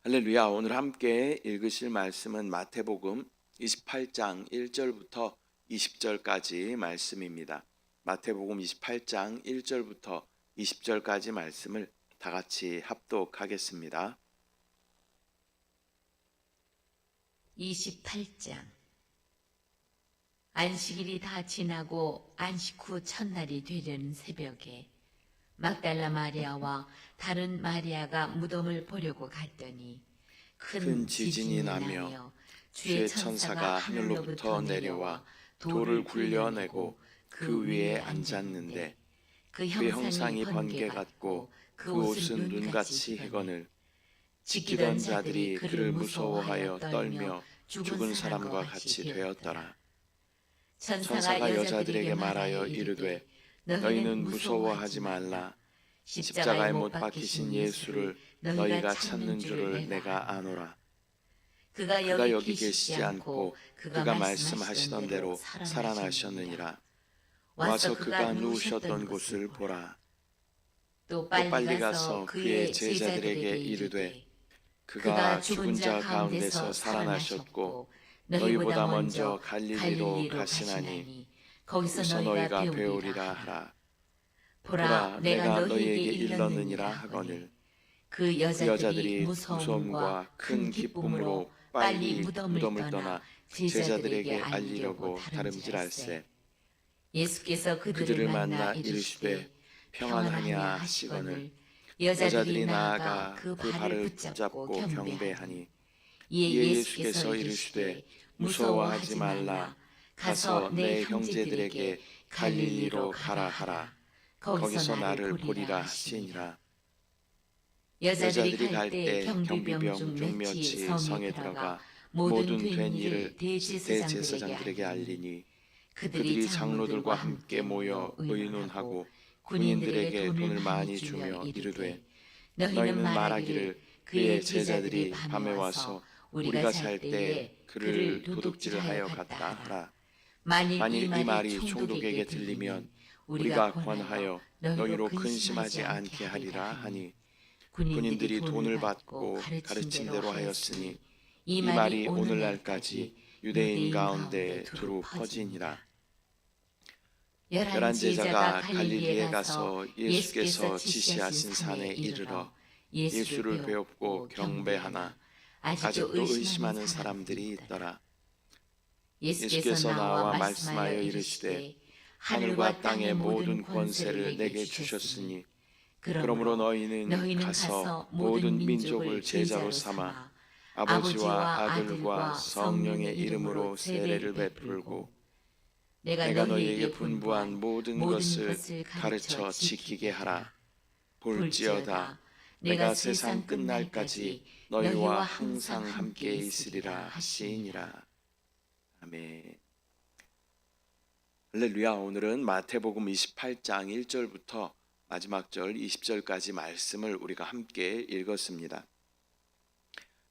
할렐루야. 오늘 함께 읽으실 말씀은 마태복음 28장 1절부터 20절까지 말씀입니다. 마태복음 28장 1절부터 20절까지 말씀을 다 같이 합독하겠습니다. 28장. 안식일이 다 지나고 안식 후 첫날이 되려는 새벽에 막달라 마리아와 다른 마리아가 무덤을 보려고 갔더니 큰 지진이 나며 주의 천사가 하늘로부터 내려와 돌을 굴려내고 그 위에 앉았는데 그 형상이 번개 같고 그 옷은 눈같이 희건을 지키던 자들이 그를 무서워하여 떨며 죽은 사람과 같이 되었더라. 천사가 여자들에게 말하여 이르되 너희는 무서워하지 말라. 십자가에 못 박히신 예수를 너희가 찾는 줄을 내가 아노라. 그가 여기 계시지 않고 그가 말씀하시던 대로 살아나셨느니라. 와서 그가 누우셨던 곳을 보라. 또 빨리 가서 그의 제자들에게 이르되 그가 죽은 자 가운데서 살아나셨고 너희보다 먼저 갈릴리로 가시나니 거기서 너희가 배우리라 하라. 보라, 내가 너희에게 일렀느니라 하거늘 그 여자들이 무서움과 큰 기쁨으로 빨리 무덤을 떠나 제자들에게 알리려고 다름질할세. 예수께서 그들을 만나 이르시되 평안하냐 하시거늘 여자들이 나아가 그 발을 붙잡고 경배하니 이에 예수께서 이르시되 무서워하지 말라. 가서 내 형제들에게 갈릴리로 가라 하라. 거기서 나를 보리라 하시니라. 여자들이 갈 때 경비병 중 몇이 성에 들어가 모든 된 일을 대제사장들에게 알리니 그들이 장로들과 함께 모여 의논하고 군인들에게 돈을 많이 주며 이르되 너희는 말하기를 그의 제자들이 밤에 와서 우리가 잘 때 그를 도둑질하여 갔다 하라. 만일 이 말이 총독에게 들리면 우리가 권하여 너희로 근심하지 않게 하리라 하니 군인들이 돈을 받고 가르친 대로 하였으니 이 말이 오늘날까지 유대인 가운데 두루 퍼지니라. 11 제자가 갈릴리에 가서 예수께서 지시하신 산에 이르러 예수를 배웁고 경배하나 아직도 의심하는 사람들이 있더라. 예수께서 나와 말씀하여 이르시되 하늘과 땅의 모든 권세를 내게 주셨으니 그러므로 너희는 가서 모든 민족을 제자로 삼아 아버지와 아들과 성령의 이름으로 세례를 베풀고 내가 너희에게 분부한 모든 것을 가르쳐 지키게 하라. 볼지어다 내가 세상 끝날까지 너희와 항상 함께 있으리라 하시니라. 아멘. 할렐루야. 오늘은 마태복음 28장 1절부터 마지막 절 20절까지 말씀을 우리가 함께 읽었습니다.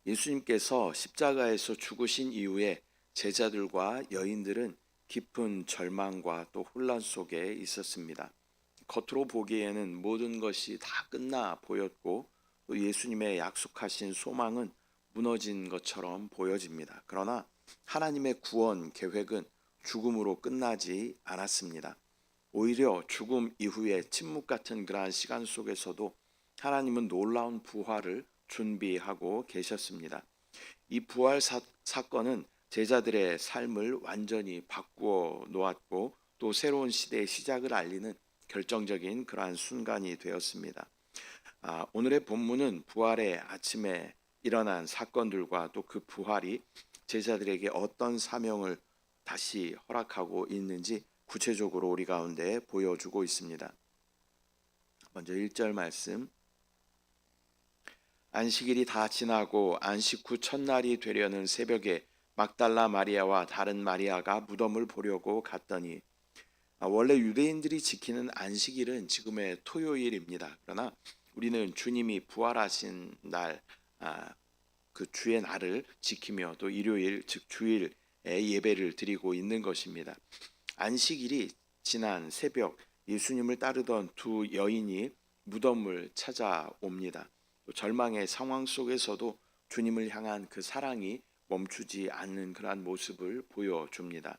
예수님께서 십자가에서 죽으신 이후에 제자들과 여인들은 깊은 절망과 또 혼란 속에 있었습니다. 겉으로 보기에는 모든 것이 다 끝나 보였고 또 예수님의 약속하신 소망은 무너진 것처럼 보여집니다. 그러나 하나님의 구원 계획은 죽음으로 끝나지 않았습니다. 오히려 죽음 이후의 침묵 같은 그러한 시간 속에서도 하나님은 놀라운 부활을 준비하고 계셨습니다. 이 부활 사건은 제자들의 삶을 완전히 바꾸어 놓았고 또 새로운 시대의 시작을 알리는 결정적인 그러한 순간이 되었습니다. 오늘의 본문은 부활의 아침에 일어난 사건들과 또 그 부활이 제자들에게 어떤 사명을 다시 허락하고 있는지 구체적으로 우리 가운데 보여주고 있습니다. 먼저 1절 말씀. 안식일이 다 지나고 안식 후 첫날이 되려는 새벽에 막달라 마리아와 다른 마리아가 무덤을 보려고 갔더니 원래 유대인들이 지키는 안식일은 지금의 토요일입니다. 그러나 우리는 주님이 부활하신 날, 그 주의 날을 지키며 또 일요일 즉 주일에 예배를 드리고 있는 것입니다. 안식일이 지난 새벽 예수님을 따르던 두 여인이 무덤을 찾아옵니다. 또 절망의 상황 속에서도 주님을 향한 그 사랑이 멈추지 않는 그러한 모습을 보여줍니다.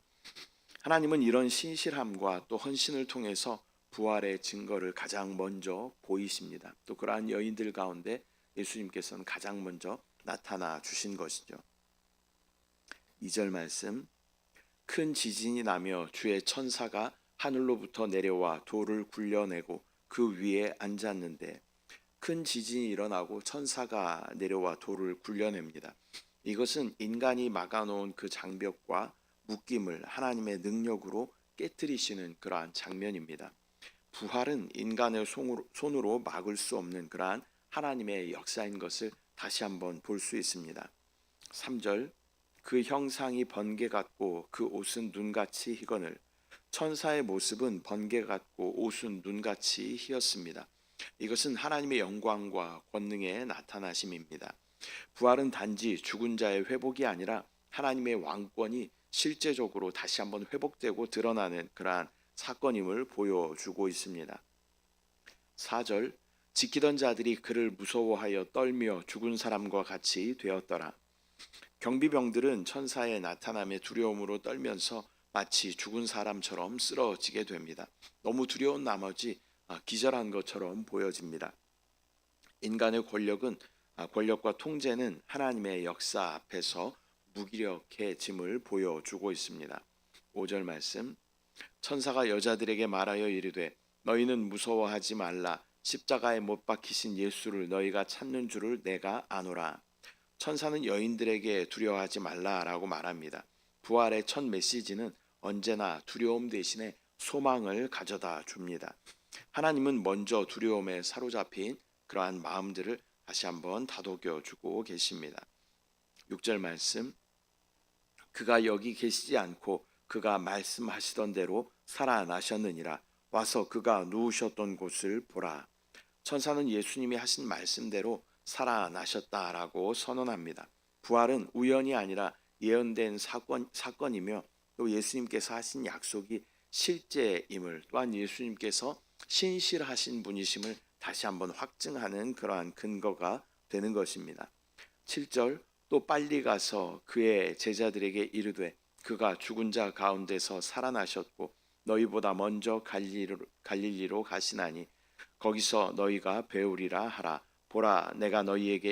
하나님은 이런 신실함과 또 헌신을 통해서 부활의 증거를 가장 먼저 보이십니다. 또 그러한 여인들 가운데 예수님께서는 가장 먼저 나타나 주신 것이죠. 2절 말씀, 큰 지진이 나며 주의 천사가 하늘로부터 내려와 돌을 굴려내고 그 위에 앉았는데, 큰 지진이 일어나고 천사가 내려와 돌을 굴려냅니다. 이것은 인간이 막아놓은 그 장벽과 묶임을 하나님의 능력으로 깨뜨리시는 그러한 장면입니다. 부활은 인간의 손으로 막을 수 없는 그러한 하나님의 역사인 것을 다시 한번 볼 수 있습니다. 3절, 그 형상이 번개 같고 그 옷은 눈같이 희거늘. 천사의 모습은 번개 같고 옷은 눈같이 희었습니다. 이것은 하나님의 영광과 권능의 나타나심입니다. 부활은 단지 죽은 자의 회복이 아니라 하나님의 왕권이 실제적으로 다시 한번 회복되고 드러나는 그러한 사건임을 보여주고 있습니다. 4절, 지키던 자들이 그를 무서워하여 떨며 죽은 사람과 같이 되었더라. 경비병들은 천사의 나타남에 두려움으로 떨면서 마치 죽은 사람처럼 쓰러지게 됩니다. 너무 두려운 나머지 기절한 것처럼 보여집니다. 인간의 권력과 통제는 하나님의 역사 앞에서 무기력해짐을 보여주고 있습니다. 5절 말씀, 천사가 여자들에게 말하여 이르되 너희는 무서워하지 말라. 십자가에 못 박히신 예수를 너희가 찾는 줄을 내가 아노라. 천사는 여인들에게 두려워하지 말라라고 말합니다. 부활의 첫 메시지는 언제나 두려움 대신에 소망을 가져다 줍니다. 하나님은 먼저 두려움에 사로잡힌 그러한 마음들을 다시 한번 다독여 주고 계십니다. 6절 말씀, 그가 여기 계시지 않고 그가 말씀하시던 대로 살아나셨느니라. 와서 그가 누우셨던 곳을 보라. 천사는 예수님이 하신 말씀대로 살아나셨다라고 선언합니다. 부활은 우연이 아니라 예언된 사건이며 또 예수님께서 하신 약속이 실제임을, 또한 예수님께서 신실하신 분이심을 다시 한번 확증하는 그러한 근거가 되는 것입니다. 7절, 또 빨리 가서 그의 제자들에게 이르되 그가 죽은 자 가운데서 살아나셨고 너희보다 먼저 갈릴리로 가시나니 거기서 너희가 배우리라 하라. 보라, 내가 너희에게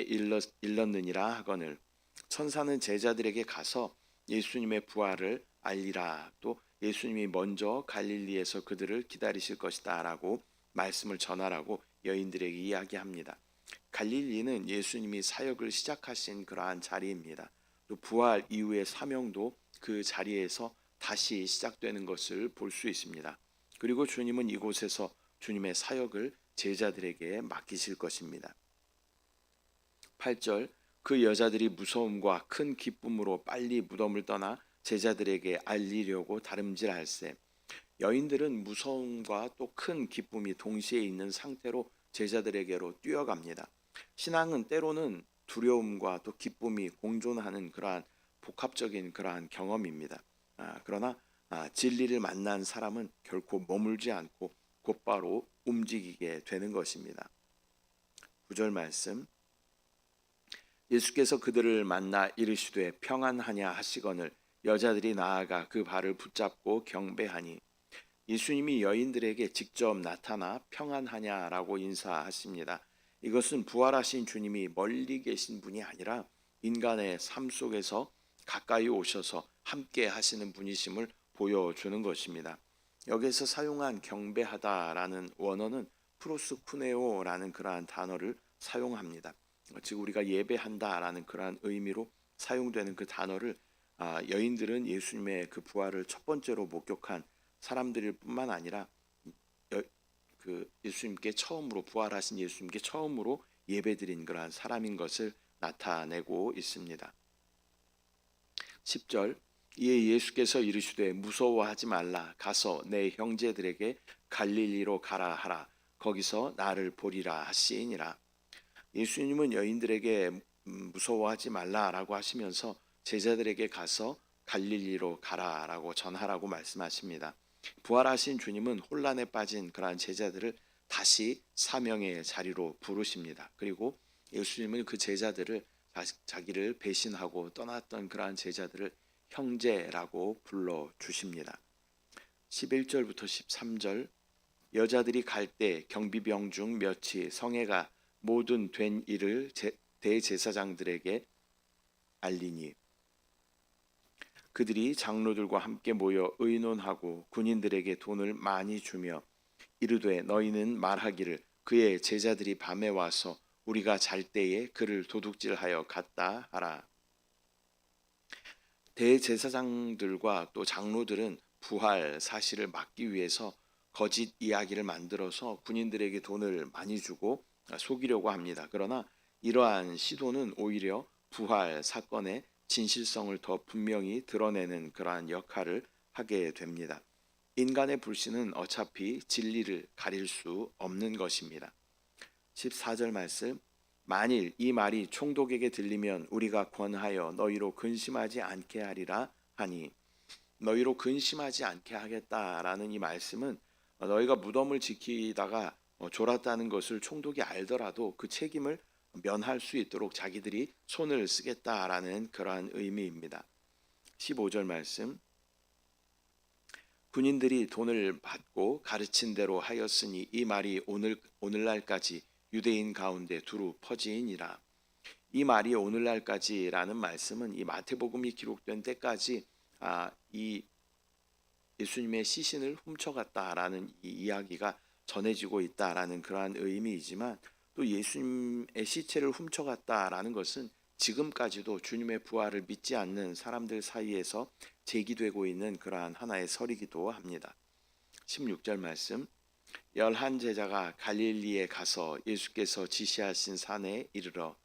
일렀느니라 하거늘. 천사는 제자들에게 가서 예수님의 부활을 알리라, 또 예수님이 먼저 갈릴리에서 그들을 기다리실 것이다 라고 말씀을 전하라고 여인들에게 이야기합니다. 갈릴리는 예수님이 사역을 시작하신 그러한 자리입니다. 또 부활 이후의 사명도 그 자리에서 다시 시작되는 것을 볼 수 있습니다. 그리고 주님은 이곳에서 주님의 사역을 제자들에게 맡기실 것입니다. 8절, 그 여자들이 무서움과 큰 기쁨으로 빨리 무덤을 떠나 제자들에게 알리려고 다름질할세. 여인들은 무서움과 또 큰 기쁨이 동시에 있는 상태로 제자들에게로 뛰어갑니다. 신앙은 때로는 두려움과 또 기쁨이 공존하는 그러한 복합적인 그러한 경험입니다. 그러나 진리를 만난 사람은 결코 머물지 않고 곧바로 움직이게 되는 것입니다. 9절 말씀, 예수께서 그들을 만나 이르시되 평안하냐 하시거늘 여자들이 나아가 그 발을 붙잡고 경배하니. 예수님이 여인들에게 직접 나타나 평안하냐라고 인사하십니다. 이것은 부활하신 주님이 멀리 계신 분이 아니라 인간의 삶 속에서 가까이 오셔서 함께 하시는 분이심을 보여주는 것입니다. 여기서 사용한 경배하다라는 원어는 프로스쿠네오라는 그러한 단어를 사용합니다. 즉 우리가 예배한다라는 그러한 의미로 사용되는 그 단어를 여인들은 예수님의 그 부활을 첫 번째로 목격한 사람들일 뿐만 아니라 그 예수님께 처음으로 부활하신 예수님께 처음으로 예배드린 그러한 사람인 것을 나타내고 있습니다. 10절, 이에 예수께서 이르시되 무서워하지 말라. 가서 내 형제들에게 갈릴리로 가라 하라. 거기서 나를 보리라 하시니라. 예수님은 여인들에게 무서워하지 말라라고 하시면서 제자들에게 가서 갈릴리로 가라라고 전하라고 말씀하십니다. 부활하신 주님은 혼란에 빠진 그러한 제자들을 다시 사명의 자리로 부르십니다. 그리고 예수님은 그 제자들을 자기를 배신하고 떠났던 그러한 제자들을 형제라고 불러 주십니다. 11절부터 13절 여자들이 갈 때 경비병 중 몇이 성회가 모든 된 일을 대제사장들에게 알리니 그들이 장로들과 함께 모여 의논하고 군인들에게 돈을 많이 주며 이르되 너희는 말하기를 그의 제자들이 밤에 와서 우리가 잘 때에 그를 도둑질하여 갔다 하라. 대제사장들과 또 장로들은 부활 사실을 막기 위해서 거짓 이야기를 만들어서 군인들에게 돈을 많이 주고 속이려고 합니다. 그러나 이러한 시도는 오히려 부활 사건의 진실성을 더 분명히 드러내는 그러한 역할을 하게 됩니다. 인간의 불신은 어차피 진리를 가릴 수 없는 것입니다. 14절 말씀 만일 이 말이 총독에게 들리면 우리가 권하여 너희로 근심하지 않게 하리라 하니 너희로 근심하지 않게 하겠다라는 이 말씀은 너희가 무덤을 지키다가 졸았다는 것을 총독이 알더라도 그 책임을 면할 수 있도록 자기들이 손을 쓰겠다라는 그러한 의미입니다. 15절 말씀 군인들이 돈을 받고 가르친 대로 하였으니 이 말이 오늘날까지 유대인 가운데 두루 퍼지니라. 이 말이 오늘날까지라는 말씀은 이 마태복음이 기록된 때까지 이 예수님의 시신을 훔쳐갔다라는 이 이야기가 전해지고 있다라는 그러한 의미이지만 또 예수님의 시체를 훔쳐갔다라는 것은 지금까지도 주님의 부활을 믿지 않는 사람들 사이에서 제기되고 있는 그러한 하나의 설이기도 합니다. 16절 말씀 11 제자가 갈릴리에 가서 예수께서 지시하신 산에 이르러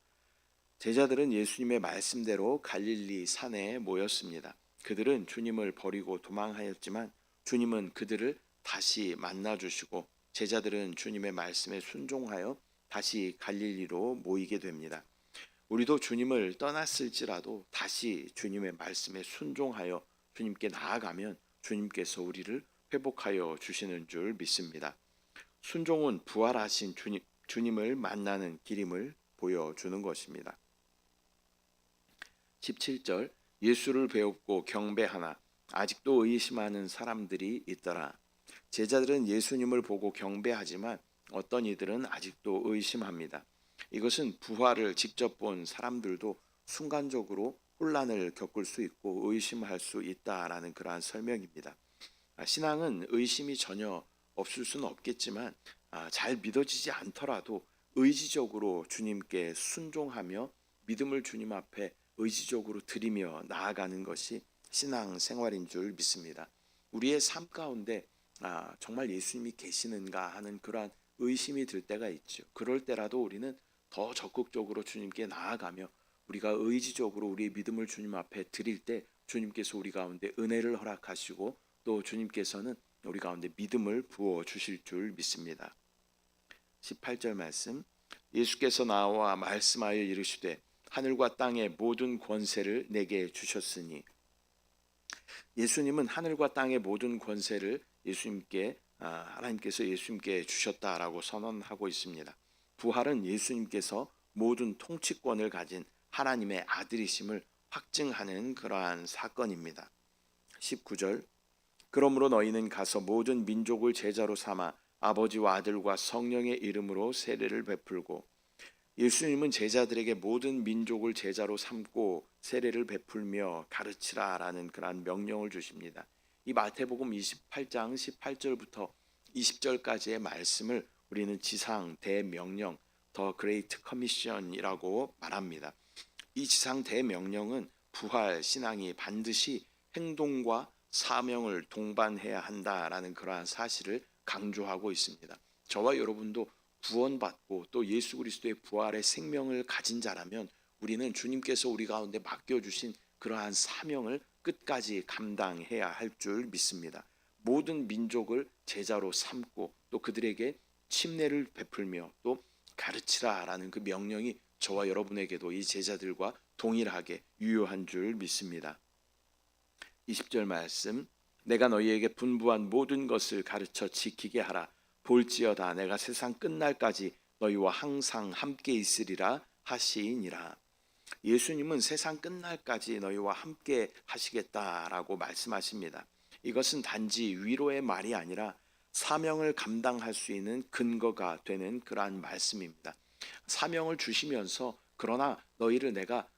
제자들은 예수님의 말씀대로 갈릴리 산에 모였습니다. 그들은 주님을 버리고 도망하였지만 주님은 그들을 다시 만나주시고 제자들은 주님의 말씀에 순종하여 다시 갈릴리로 모이게 됩니다. 우리도 주님을 떠났을지라도 다시 주님의 말씀에 순종하여 주님께 나아가면 주님께서 우리를 회복하여 주시는 줄 믿습니다. 순종은 부활하신 주님을 만나는 길임을 보여주는 것입니다. 17절 예수를 배웠고 경배하나 아직도 의심하는 사람들이 있더라. 제자들은 예수님을 보고 경배하지만 어떤 이들은 아직도 의심합니다. 이것은 부활을 직접 본 사람들도 순간적으로 혼란을 겪을 수 있고 의심할 수 있다라는 그러한 설명입니다. 신앙은 의심이 전혀 없을 수는 없겠지만 잘 믿어지지 않더라도 의지적으로 주님께 순종하며 믿음을 주님 앞에 의지적으로 드리며 나아가는 것이 신앙 생활인 줄 믿습니다. 우리의 삶 가운데 정말 예수님이 계시는가 하는 그러한 의심이 들 때가 있죠. 그럴 때라도 우리는 더 적극적으로 주님께 나아가며 우리가 의지적으로 우리의 믿음을 주님 앞에 드릴 때 주님께서 우리 가운데 은혜를 허락하시고 또 주님께서는 우리 가운데 믿음을 부어 주실 줄 믿습니다. 18절 말씀 예수께서 나와 말씀하여 이르시되 하늘과 땅의 모든 권세를 내게 주셨으니 예수님은 하늘과 땅의 모든 권세를 하나님께서 예수님께 주셨다라고 선언하고 있습니다. 부활은 예수님께서 모든 통치권을 가진 하나님의 아들이심을 확증하는 그러한 사건입니다. 19절 그러므로 너희는 가서 모든 민족을 제자로 삼아 아버지와 아들과 성령의 이름으로 세례를 베풀고 예수님은 제자들에게 모든 민족을 제자로 삼고 세례를 베풀며 가르치라라는 그러한 명령을 주십니다. 이 마태복음 28장 18절부터 20절까지의 말씀을 우리는 지상 대명령 더 그레이트 커미션이라고 말합니다. 이 지상 대명령은 부활 신앙이 반드시 행동과 사명을 동반해야 한다라는 그러한 사실을 강조하고 있습니다. 저와 여러분도 구원받고 또 예수 그리스도의 부활의 생명을 가진 자라면 우리는 주님께서 우리 가운데 맡겨주신 그러한 사명을 끝까지 감당해야 할 줄 믿습니다. 모든 민족을 제자로 삼고 또 그들에게 침례를 베풀며 또 가르치라라는 그 명령이 저와 여러분에게도 이 제자들과 동일하게 유효한 줄 믿습니다. 20절 말씀 내가 너희에게 분부한 모든 것을 가르쳐 지키게 하라. 볼지어다 내가 세상 끝날까지 너희와 항상 함께 있으리라 하시니라. 예수님은 세상 끝날까지 너희와 함께 하시겠다라고 말씀하십니다. 이것은 단지 위로의 말이 아니라 사명을 감당할 수 있는 근거가 되는 그러한 말씀입니다. 사명을 주시면서 그러나 너희를 내가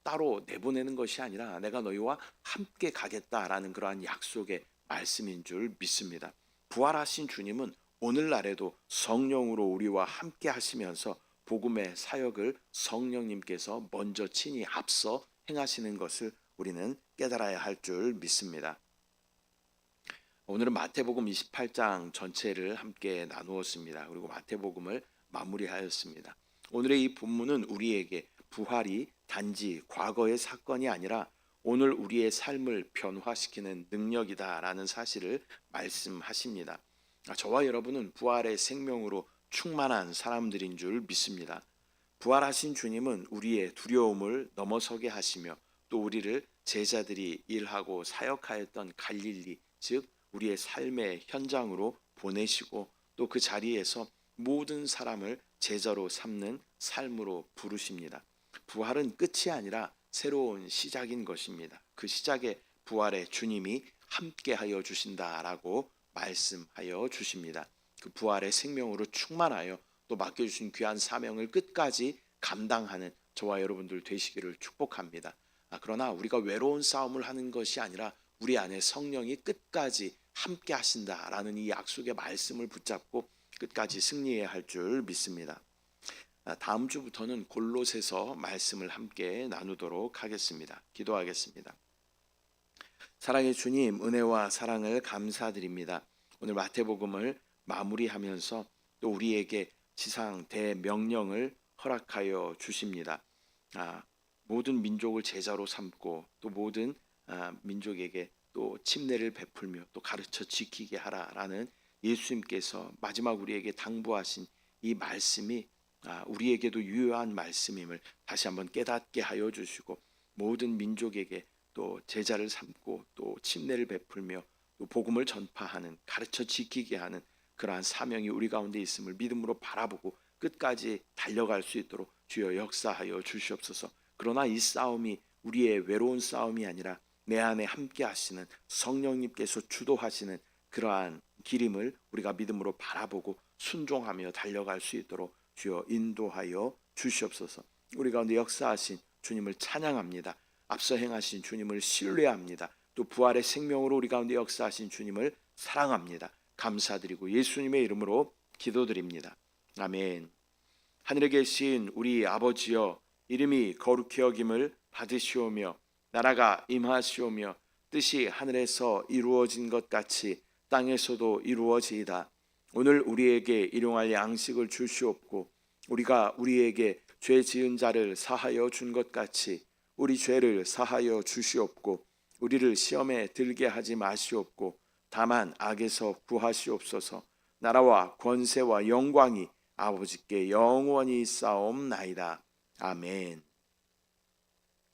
따로 내보내는 것이 아니라 내가 너희와 함께 가겠다라는 그러한 약속의 말씀인 줄 믿습니다. 부활하신 주님은 오늘날에도 성령으로 우리와 함께 하시면서 복음의 사역을 성령님께서 먼저 친히 앞서 행하시는 것을 우리는 깨달아야 할 줄 믿습니다. 오늘은 마태복음 28장 전체를 함께 나누었습니다. 그리고 마태복음을 마무리하였습니다. 오늘의 이 본문은 우리에게 부활이 단지 과거의 사건이 아니라 오늘 우리의 삶을 변화시키는 능력이다라는 사실을 말씀하십니다. 저와 여러분은 부활의 생명으로 충만한 사람들인 줄 믿습니다. 부활하신 주님은 우리의 두려움을 넘어서게 하시며 또 우리를 제자들이 일하고 사역하였던 갈릴리, 즉 우리의 삶의 현장으로 보내시고 또 그 자리에서 모든 사람을 제자로 삼는 삶으로 부르십니다. 부활은 끝이 아니라 새로운 시작인 것입니다. 그 시작에 부활의 주님이 함께하여 주신다라고 말씀하여 주십니다. 그 부활의 생명으로 충만하여 또 맡겨주신 귀한 사명을 끝까지 감당하는 저와 여러분들 되시기를 축복합니다. 그러나 우리가 외로운 싸움을 하는 것이 아니라 우리 안에 성령이 끝까지 함께 하신다라는 이 약속의 말씀을 붙잡고 끝까지 승리해야 할 줄 믿습니다. 다음 주부터는 골로새서 말씀을 함께 나누도록 하겠습니다. 기도하겠습니다. 사랑의 주님, 은혜와 사랑을 감사드립니다. 오늘 마태복음을 마무리하면서 또 우리에게 지상 대명령을 허락하여 주십니다. 모든 민족을 제자로 삼고 또 모든 민족에게 또 침례를 베풀며 또 가르쳐 지키게 하라라는 예수님께서 마지막 우리에게 당부하신 이 말씀이 우리에게도 유효한 말씀임을 다시 한번 깨닫게 하여 주시고 모든 민족에게 또 제자를 삼고 또 침례를 베풀며 또 복음을 전파하는 가르쳐 지키게 하는 그러한 사명이 우리 가운데 있음을 믿음으로 바라보고 끝까지 달려갈 수 있도록 주여 역사하여 주시옵소서. 그러나 이 싸움이 우리의 외로운 싸움이 아니라 내 안에 함께 하시는 성령님께서 주도하시는 그러한 길임을 우리가 믿음으로 바라보고 순종하며 달려갈 수 있도록 주여 인도하여 주시옵소서. 우리 가운데 역사하신 주님을 찬양합니다. 앞서 행하신 주님을 신뢰합니다. 또 부활의 생명으로 우리 가운데 역사하신 주님을 사랑합니다. 감사드리고 예수님의 이름으로 기도드립니다. 아멘. 하늘에 계신 우리 아버지여, 이름이 거룩히 여김을 받으시오며 나라가 임하시오며 뜻이 하늘에서 이루어진 것 같이 땅에서도 이루어지이다. 오늘 우리에게 일용할 양식을 주시옵고 우리가 우리에게 죄 지은 자를 사하여 준 것 같이 우리 죄를 사하여 주시옵고 우리를 시험에 들게 하지 마시옵고 다만 악에서 구하시옵소서. 나라와 권세와 영광이 아버지께 영원히 있사옵나이다. 아멘.